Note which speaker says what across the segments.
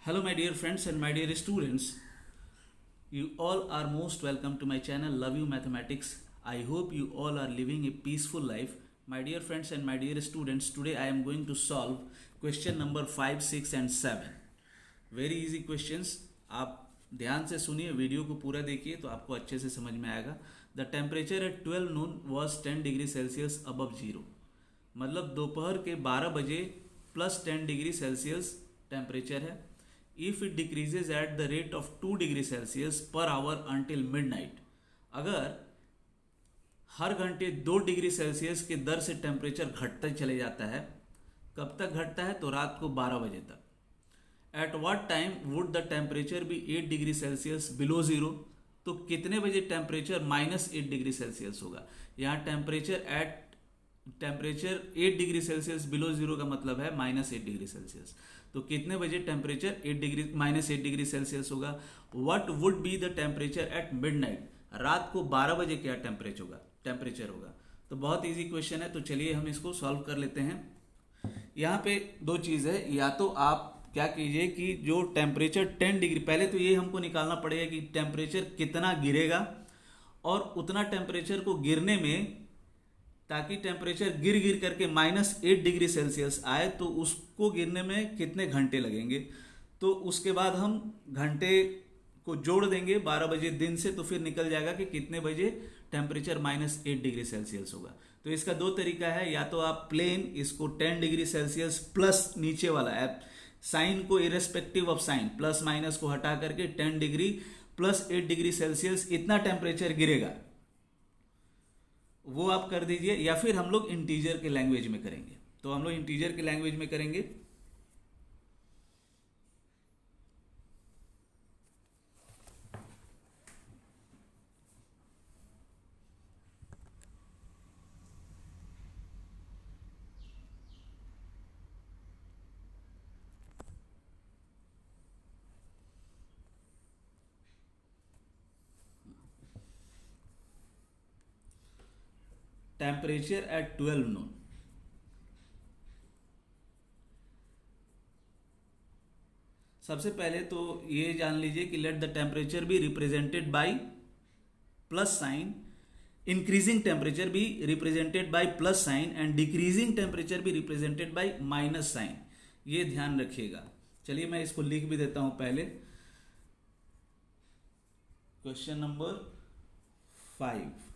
Speaker 1: Hello, my dear friends and my dear students. You all are most welcome to my channel Love You Mathematics. I hope you all are living a peaceful life. My dear friends and my dear students, today I am going to solve question number 5, 6 and 7. Very easy questions. आप ध्यान से सुनिए, video को पूरा देखिए तो आपको अच्छे से समझ में आएगा. The temperature at 12 Noon was 10 degree Celsius above zero. मतलब दोपहर के 12 बजे प्लस 10 डिग्री सेल्सियस टेम्परेचर है. If it decreases eight the rate of 2 degree Celsius per hour until midnight. अगर हर घंटे 2 डिग्री सेल्सियस के दर से टेम्परेचर घटता चले जाता है, कब तक घटता है? तो रात को 12 बजे तक. At what time would the temperature be 8 degree Celsius below zero. तो कितने बजे टेम्परेचर -8 डिग्री सेल्सियस होगा? यहाँ temperature 8 degree Celsius below zero का मतलब है -8 डिग्री सेल्सियस. तो कितने बजे टेम्परेचर -8 डिग्री सेल्सियस होगा? What would be the temperature at midnight. रात को 12 बजे क्या टेम्परेचर होगा. तो बहुत इजी क्वेश्चन है, तो चलिए हम इसको सॉल्व कर लेते हैं. यहाँ पे दो चीज़ है. या तो आप क्या कीजिए कि जो टेम्परेचर 10 डिग्री, पहले तो ये हमको निकालना पड़ेगा कि टेम्परेचर कितना गिरेगा और उतना टेम्परेचर को गिरने में, ताकि टेम्परेचर गिर करके -8 डिग्री सेल्सियस आए तो उसको गिरने में कितने घंटे लगेंगे. तो उसके बाद हम घंटे को जोड़ देंगे 12 बजे दिन से, तो फिर निकल जाएगा कि कितने बजे टेम्परेचर -8 डिग्री सेल्सियस होगा. तो इसका दो तरीका है. या तो आप प्लेन इसको 10 डिग्री सेल्सियस प्लस नीचे वाला ऐप साइन को irrespective of sine plus minus को हटा करके 10 डिग्री प्लस 8 डिग्री सेल्सियस इतना टेम्परेचर गिरेगा वो आप कर दीजिए. या फिर हम लोग इंटीजर के लैंग्वेज में करेंगे. तो हम लोग इंटीजर के लैंग्वेज में करेंगे. Temperature at 12 noon. सबसे पहले तो ये जान लीजिए कि let the temperature be represented by plus sign. Increasing temperature be represented by plus sign and decreasing temperature be represented by minus sign. ये ध्यान रखिएगा. चलिए मैं इसको लिख भी देता हूं पहले. Question number 5.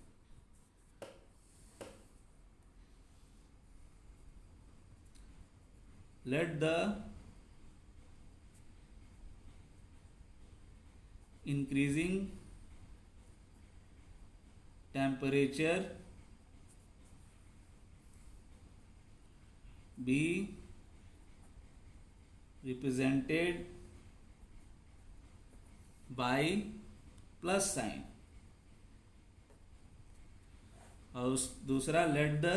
Speaker 1: Let the increasing temperature be represented by plus sign. और दूसरा let the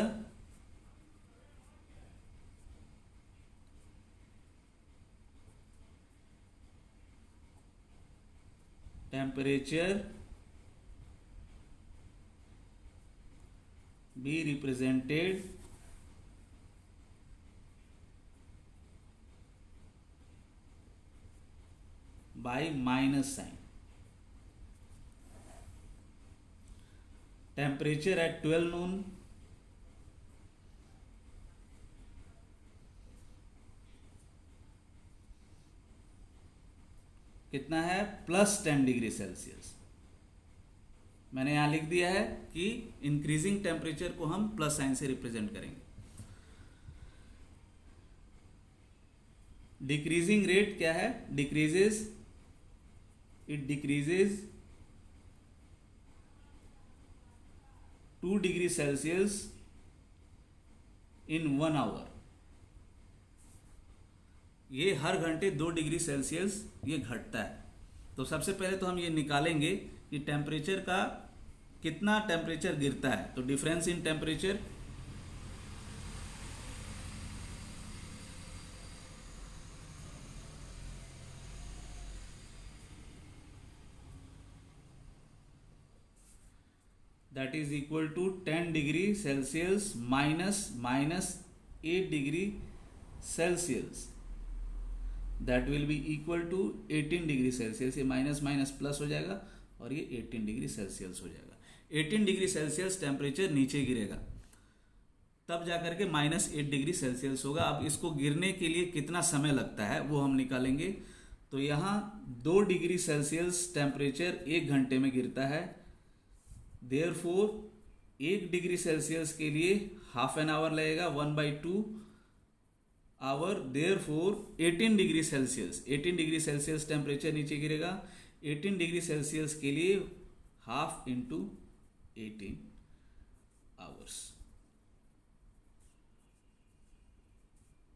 Speaker 1: temperature be represented by minus sign. Temperature at 12 noon कितना है? +10 डिग्री सेल्सियस. मैंने यहां लिख दिया है कि इंक्रीजिंग टेम्परेचर को हम प्लस साइन से रिप्रेजेंट करेंगे. डिक्रीजिंग रेट क्या है? It decreases 2 degree Celsius in 1 hour. ये हर घंटे 2 डिग्री सेल्सियस ये घटता है. तो सबसे पहले तो हम ये निकालेंगे कि टेम्परेचर का कितना टेम्परेचर गिरता है. तो difference in temperature that is equal to 10 degree Celsius minus -8 degree Celsius. That will be equal to 18 degree Celsius. ये माइनस माइनस प्लस हो जाएगा और ये 18 डिग्री सेल्सियस हो जाएगा। 18 डिग्री सेल्सियस टेम्परेचर नीचे गिरेगा, तब जाकर के -8 डिग्री सेल्सियस होगा। अब इसको गिरने के लिए कितना समय लगता है वो हम निकालेंगे। तो यहाँ 2 डिग्री सेल्सियस टेम्परेचर 1 घंटे में गिरता है। देयरफॉर 1 डिग्री सेल्सियस के लिए हाफ एन आवर लगेगा, 1/2 hour. Therefore 18 degree Celsius temperature नीचे गिरेगा। 18 डिग्री सेल्सियस के लिए half into 18 hours,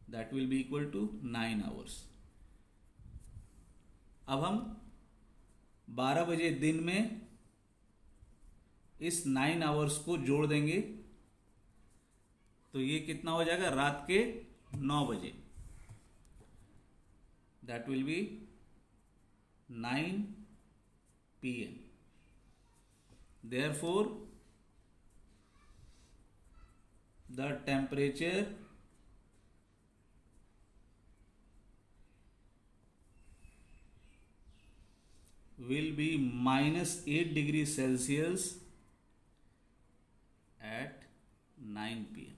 Speaker 1: that will be equal to 9 hours. अब हम 12 बजे दिन में इस 9 आवर्स को जोड़ देंगे, तो ये कितना हो जाएगा, रात के 9 बजे। That will B 9 PM। Therefore, the temperature will be -8 degree Celsius at 9 PM।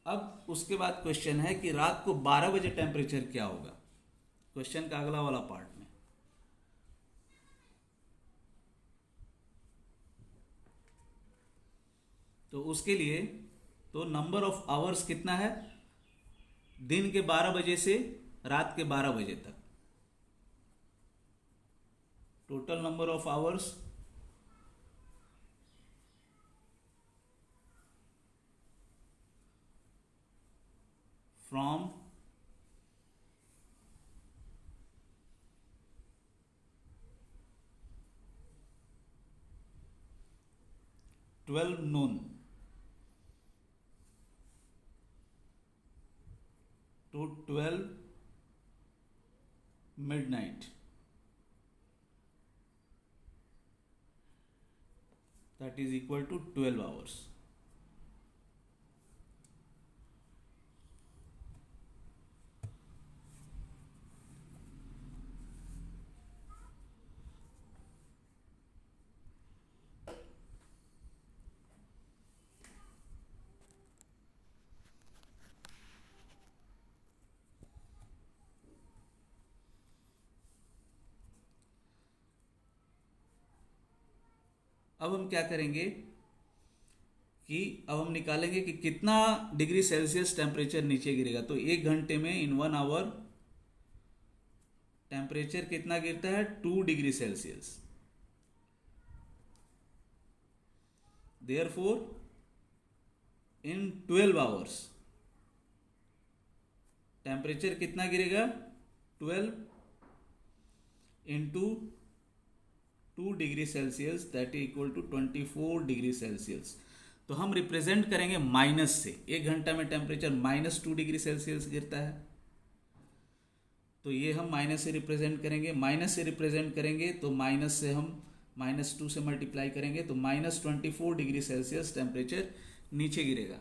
Speaker 1: अब उसके बाद क्वेश्चन है कि रात को 12 बजे टेम्परेचर क्या होगा, क्वेश्चन का अगला वाला पार्ट में। तो उसके लिए तो नंबर ऑफ आवर्स कितना है, दिन के 12 बजे से रात के 12 बजे तक, total number of hours from noon to 12 midnight, that is equal to 12 hours। अब हम क्या करेंगे कि अब हम निकालेंगे कि कितना डिग्री सेल्सियस टेम्परेचर नीचे गिरेगा। तो 1 घंटे में इन 1 आवर टेम्परेचर कितना गिरता है, 2 degree Celsius. Therefore in 12 hours temperature कितना गिरेगा, 12 into 2 degree Celsius, that is equal to 24 degree Celsius. तो हम रिप्रेजेंट करेंगे माइनस से। 1 घंटा में टेम्परेचर -2 डिग्री सेल्सियस गिरता है, तो ये हम माइनस से रिप्रेजेंट करेंगे। माइनस से रिप्रेजेंट करेंगे तो माइनस से हम -2 से मल्टीप्लाई करेंगे, तो -24 डिग्री सेल्सियस टेम्परेचर नीचे गिरेगा।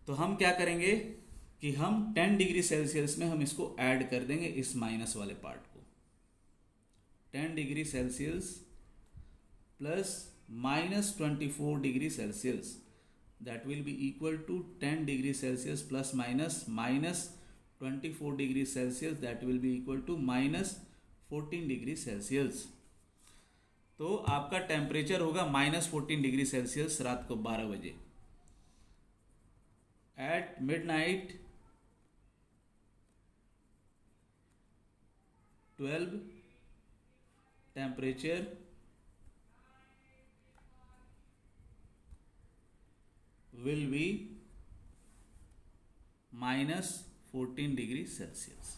Speaker 1: तो हम क्या करेंगे कि हम 10 डिग्री सेल्सियस में हम इसको ऐड कर देंगे, इस माइनस वाले पार्ट को। 10 degree Celsius plus -24 degree Celsius, that will be equal to 10 degree Celsius plus -24 degree Celsius, that will be equal to -14 degree Celsius. तो आपका टेम्परेचर होगा -14 डिग्री सेल्सियस रात को 12 बजे। At midnight 12 temperature will be -14 degree Celsius.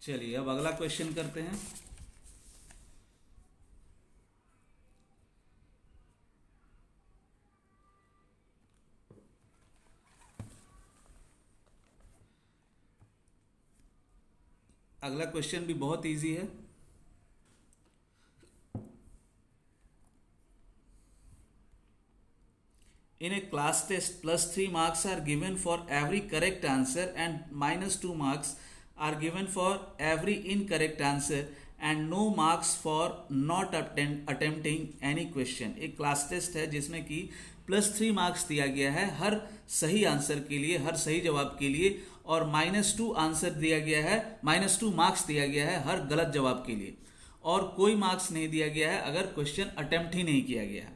Speaker 1: चलिए अब अगला question करते हैं। अगला क्वेश्चन भी बहुत इजी है। In a class test, +3 marks are given for every correct answer and -2 marks are given for every incorrect answer and no marks for not attempting any question। एक क्लास टेस्ट है जिसमें कि +3 marks दिया गया है हर सही answer के लिए, हर सही जवाब के लिए, और -2 आंसर दिया गया है, -2 मार्क्स दिया गया है हर गलत जवाब के लिए, और कोई मार्क्स नहीं दिया गया है अगर क्वेश्चन अटेम्प्ट ही नहीं किया गया है।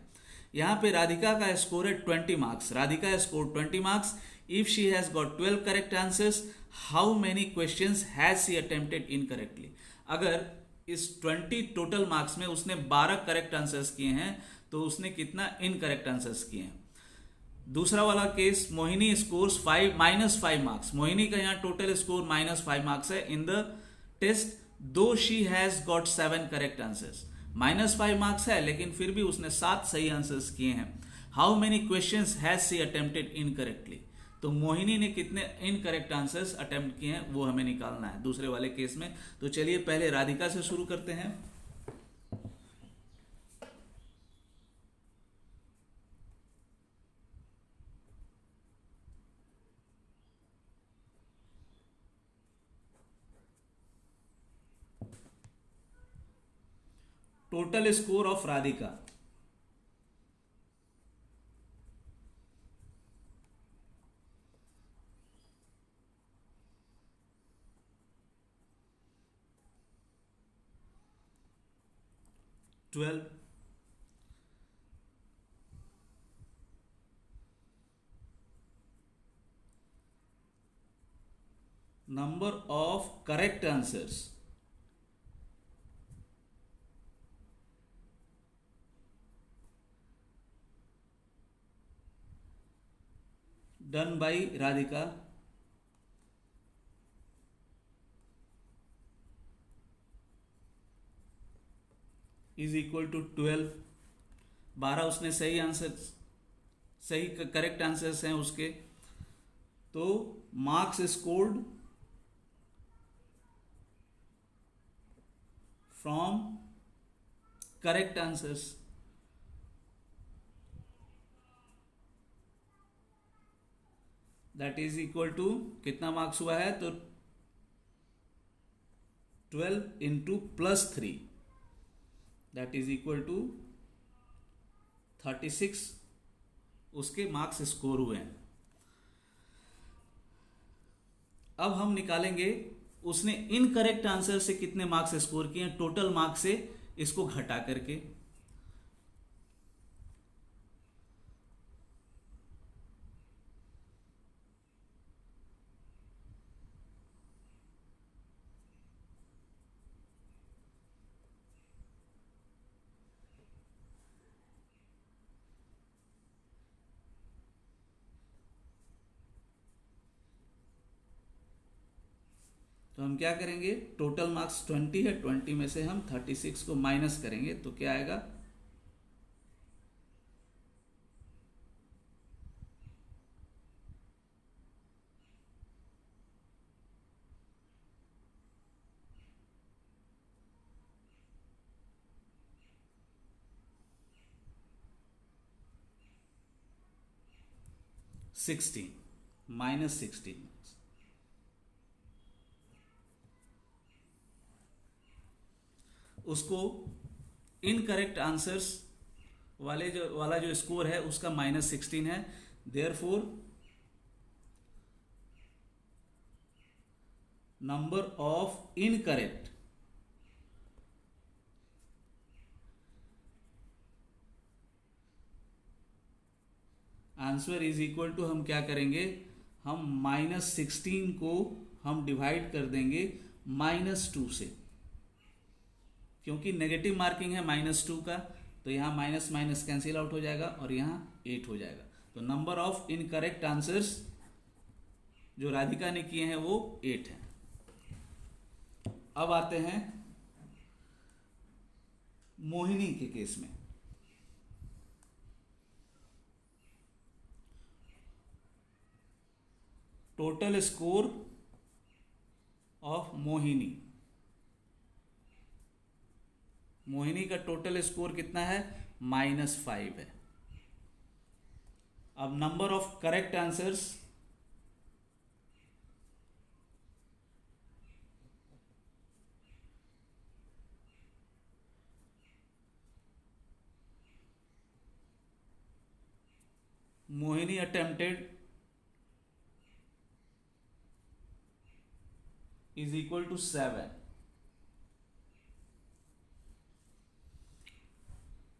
Speaker 1: यहाँ पे राधिका का स्कोर है 20 marks. Radhika score 20 marks. If she has got 12 correct answers, how many questions has she attempted incorrectly. अगर इस 20 टोटल मार्क्स में उसने 12 करेक्ट आंसर्स किए हैं तो उसने कितना इनकरेक्ट आंसर्स किए हैं। दूसरा वाला case, Mohini scores -5 marks. Mohini का यहाँ टोटल स्कोर -5 मार्क्स है इन द टेस्ट, दो she has got 7 correct answers. -5 marks है लेकिन फिर भी उसने 7 सही आंसर्स किए हैं। How many questions has she attempted incorrectly, तो मोहिनी ने कितने इनकरेक्ट आंसर्स अटेम्प्ट किए हैं वो हमें निकालना है दूसरे वाले केस में। तो चलिए पहले राधिका से शुरू करते हैं। Total score of Radhika, twelve. Number of correct answers, done by Radhika, is equal to 12। 12 उसने सही आंसर, सही करेक्ट आंसर्स हैं उसके, तो marks scored from correct answers, that is equal to कितना मार्क्स हुआ है, तो 12 into +3, that is equal to 36 उसके मार्क्स स्कोर हुए हैं। अब हम निकालेंगे उसने इनकरेक्ट आंसर से कितने मार्क्स स्कोर किए हैं, टोटल मार्क्स से इसको घटा करके। तो हम क्या करेंगे, टोटल मार्क्स 20 है, 20 में से हम 36 को माइनस करेंगे तो क्या आएगा, 16 -16। उसको इनकरेक्ट आंसर्स वाला जो स्कोर है उसका -16 है, therefore number of incorrect answer is equal to, हम क्या करेंगे, हम -16 को हम डिवाइड कर देंगे -2 से, क्योंकि नेगेटिव मार्किंग है -2 का, तो यहाँ माइनस माइनस कैंसिल आउट हो जाएगा और यहाँ 8 हो जाएगा। तो नंबर ऑफ इनकरेक्ट आंसर्स जो राधिका ने किए हैं वो 8 है। अब आते हैं मोहिनी के केस में। Total score of Mohini Mohini का टोटल स्कोर कितना है? -5 है। अब number of correct answers, Mohini attempted is equal to 7।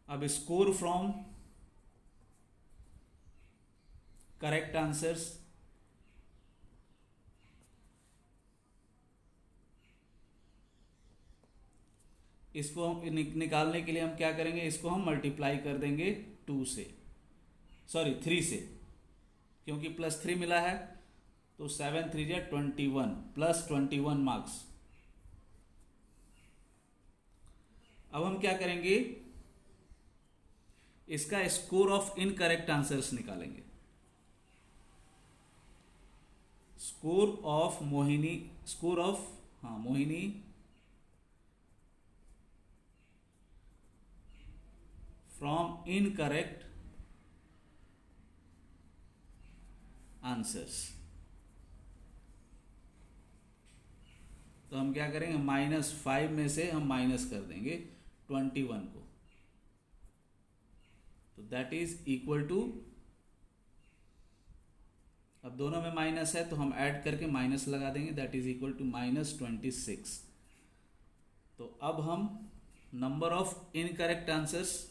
Speaker 1: अब स्कोर फ्रॉम करेक्ट आंसर्स, इसको हम निकालने के लिए हम क्या करेंगे, इसको हम मल्टीप्लाई कर देंगे 2 से, सॉरी 3 से, क्योंकि +3 मिला है, तो 7 3 जा 21 प्लस 21 मार्क्स। अब हम क्या करेंगे, इसका स्कोर ऑफ इनकरेक्ट आंसर्स निकालेंगे। Score of Mohini, score of Mohini from incorrect answers. तो हम क्या करेंगे, -5 में से हम माइनस कर देंगे 21 को, तो दैट इज इक्वल टू, अब दोनों में माइनस है तो हम ऐड करके माइनस लगा देंगे, दैट इज इक्वल टू -26। तो अब हम नंबर ऑफ इनकरेक्ट आंसर्स,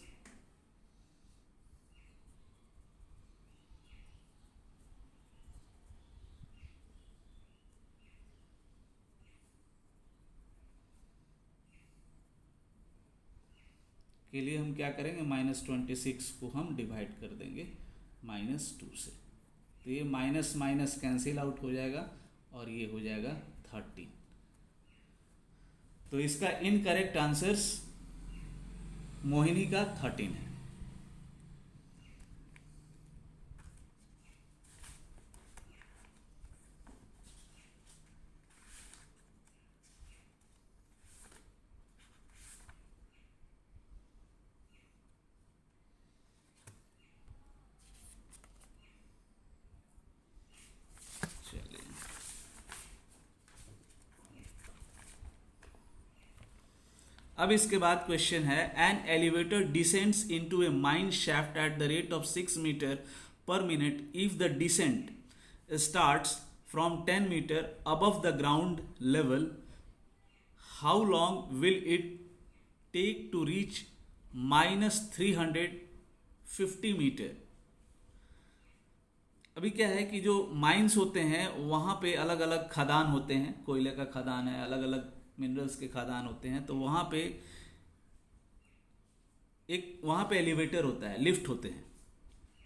Speaker 1: के लिए हम क्या करेंगे, -26 को हम डिवाइड कर देंगे -2 से, तो ये माइनस माइनस कैंसिल आउट हो जाएगा और ये हो जाएगा 13। तो इसका इनकरेक्ट आंसर्स मोहिनी का 13 है। अब इसके बाद क्वेश्चन है, an elevator descends into a mine shaft at the rate of 6 metre per minute if the descent starts from 10 metre above the ground level, how long will it take to reach -350 metre. अभी क्या है कि जो mines होते हैं वहाँ पे अलग अलग खदान होते हैं, कोयले का खदान है, अलग अलग मिनरल्स के खदान होते हैं, तो वहाँ पे एलिवेटर होता है, लिफ्ट होते हैं,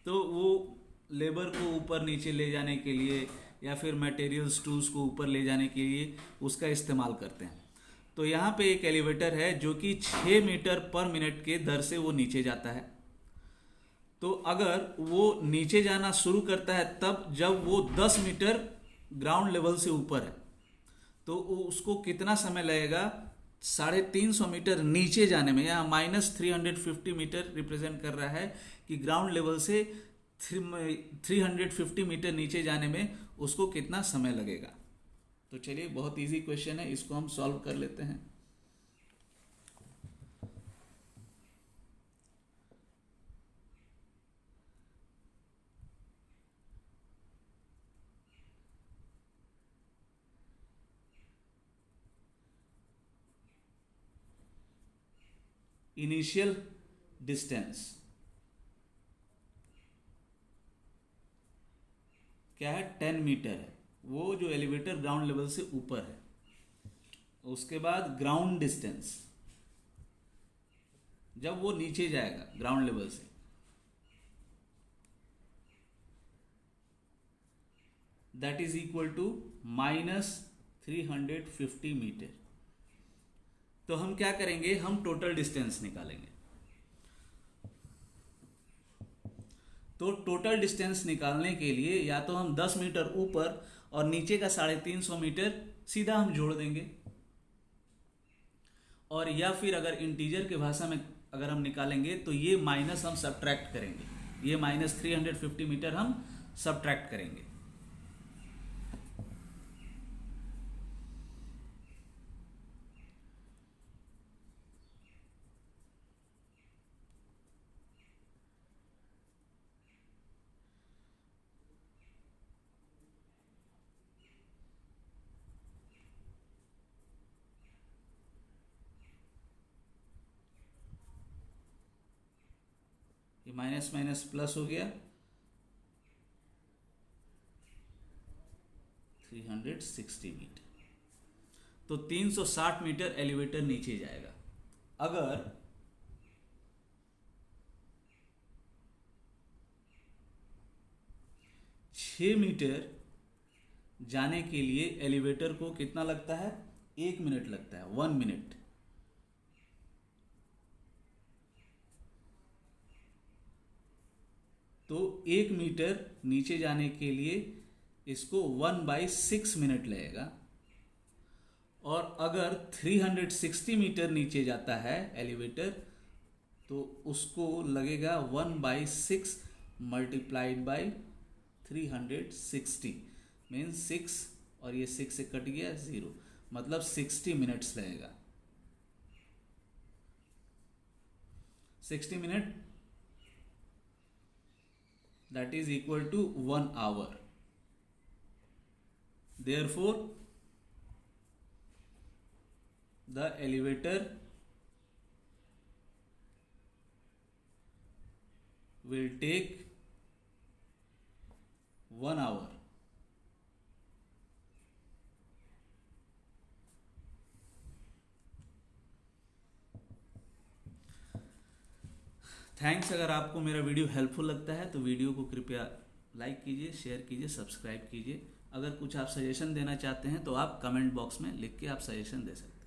Speaker 1: तो वो लेबर को ऊपर नीचे ले जाने के लिए या फिर मटेरियल्स टूल्स को ऊपर ले जाने के लिए उसका इस्तेमाल करते हैं। तो यहाँ पे एक एलिवेटर है जो कि 6 मीटर पर मिनट के दर से वो नीचे जाता है। तो अगर वो नीचे जाना शुरू करता है तब जब वो 10 मीटर ग्राउंड लेवल से ऊपर है, तो उसको कितना समय लगेगा 350 मीटर नीचे जाने में। यहाँ -350 मीटर रिप्रेजेंट कर रहा है कि ग्राउंड लेवल से 350 मीटर नीचे जाने में उसको कितना समय लगेगा। तो चलिए, बहुत इजी क्वेश्चन है, इसको हम सॉल्व कर लेते हैं। इनिशियल डिस्टेंस क्या है, 10 मीटर है, वो जो एलिवेटर ग्राउंड लेवल से ऊपर है। उसके बाद ग्राउंड डिस्टेंस जब वो नीचे जाएगा ग्राउंड लेवल से, that is equal to -350 metre. तो हम क्या करेंगे, हम टोटल डिस्टेंस निकालेंगे। तो टोटल डिस्टेंस निकालने के लिए या तो हम 10 मीटर ऊपर और नीचे का 350 मीटर सीधा हम जोड़ देंगे, और या फिर अगर इंटीजर के भाषा में अगर हम निकालेंगे तो ये माइनस हम सब्ट्रैक्ट करेंगे, ये माइनस 350 मीटर हम सब्ट्रैक्ट करेंगे। ये माइनस माइनस प्लस हो गया, 360 मीटर, तो 360 मीटर एलिवेटर नीचे जाएगा। अगर छः मीटर जाने के लिए एलिवेटर को कितना लगता है, 1 मिनट लगता है, 1 मिनट। तो 1 मीटर नीचे जाने के लिए इसको 1/6 मिनट लगेगा। और अगर 360 मीटर नीचे जाता है एलिवेटर तो उसको लगेगा 1/6 मल्टीप्लाइड बाई 360 मीन्स 6, और ये 6 से कट गया 0, मतलब 60 मिनट्स लगेगा। 60 minute that is equal to 1 hour. Therefore, the elevator will take 1 hour. Thanks. अगर आपको मेरा वीडियो हेल्पफुल लगता है तो वीडियो को कृपया लाइक कीजिए, शेयर कीजिए, सब्सक्राइब कीजिए। अगर कुछ आप सजेशन देना चाहते हैं तो आप कमेंट बॉक्स में लिख के आप सजेशन दे सकते हैं।